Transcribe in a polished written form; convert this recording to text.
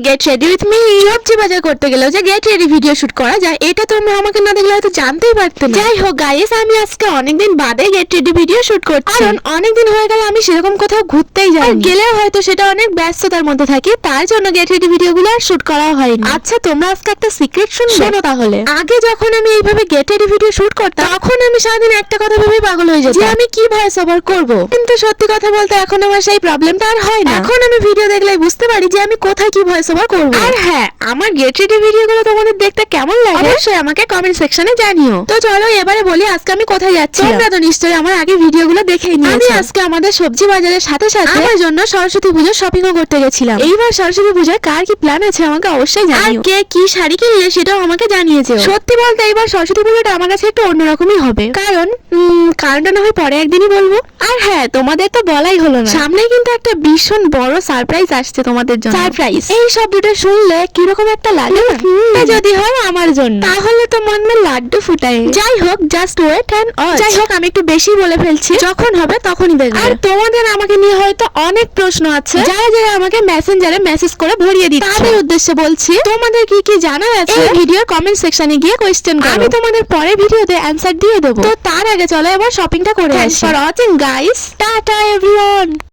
Get ready with me. সবজি বাজার করতে গেলেও যে গেট রেডি ভিডিও শুট করা যায় এটা তোমরা আমাকে না দেখলে হয়তো জানতেই পারতে না। যাই হোক গাইস, আমি আজকে অনেকদিন বাদে গেট রেডি ভিডিও শুট করছি, কারণ অনেকদিন হয়ে গেল আমি সেরকম কোথাও ঘুরতেই যাই, গেলেও হয়তো সেটা অনেক ব্যস্ততার মধ্যে থাকি, তার জন্য গেট রেডি ভিডিওগুলো আর শুট করা হয়নি। আচ্ছা তোমরা আজকে একটা সিক্রেট শোনো তাহলে। আগে যখন আমি এইভাবে গেট রেডি ভিডিও শুট করতাম তখন আমি সারাদিন একটা কথা ভেবে পাগল হয়ে যেতাম যে আমি কি ভয়েস ওভার করব, কিন্তু সত্যি কথা বলতে এখন আমার সেই প্রবলেমটা আর হয় না। এখন আমি ভিডিও দেখলেই বুঝতে পারি যে আমি কোথায় কি ভয়েস ওভার করব। আর হ্যাঁ, আমার গেট রেডি ভিডিওগুলো তোমাদের দেখতে কেমন লাগে অবশ্যই আমাকে কমেন্ট সেকশনে জানিও। তো চলো এবারে বলি আজকে আমি কোথায় যাচ্ছি। তোমরা তো নিশ্চয়ই আমার আগে ভিডিওগুলো দেখেই নিয়েছো। আমি আজকে আমাদের সবজি বাজারের সাথে সাথে আমার জন্য সরস্বতী পুজোর শপিংও করতে গেছিলাম। এইবার সরস্বতী পুজোয় কার কি প্ল্যান আছে আমাকে অবশ্যই জানিও, আর কে কি শাড়ি কিনলে সেটাও আমাকে জানিয়েছো। সত্যি বলতে এইবার সরস্বতী পুজোটা আমার কাছে একটু অন্যরকমই হবে, কারণটা না হয় পরে একদিনই বলবো। আর হ্যাঁ, তোমাদের তো বলাই হলো না, সামনে কিন্তু একটা ভীষণ বড় সারপ্রাইজ আসছে তোমাদের জন্য। সারপ্রাইজ এই শব্দটা শুনলে কিরকম একটা লাগে না? যদি হয় আমার জন্য তাহলে তো মন মে লাড্ডু ফুটায়। যাই হোক, জাস্ট ওয়েট এন্ড ওয়াচ। যাই হোক, আমি একটু বেশি বলে ফেলছি, যখন হবে তখনই দেখবে। আর তোমাদের আমাকে নিয়ে হয়তো অনেক প্রশ্ন আছে, যারা যারা আমাকে মেসেঞ্জারে মেসেজ করে ভরিয়ে দিচ্ছে, তাদের উদ্দেশ্যে বলছি তোমাদের কি কি জানার আছে এই ভিডিওর কমেন্ট সেকশনে গিয়ে কোয়েশ্চেন করো, আমি তোমাদের পরের ভিডিওতে অ্যানসার দিয়ে দেবো। তো তার আগে চলো এবার শপিংটা করে আসি। For watching guys, tata everyone.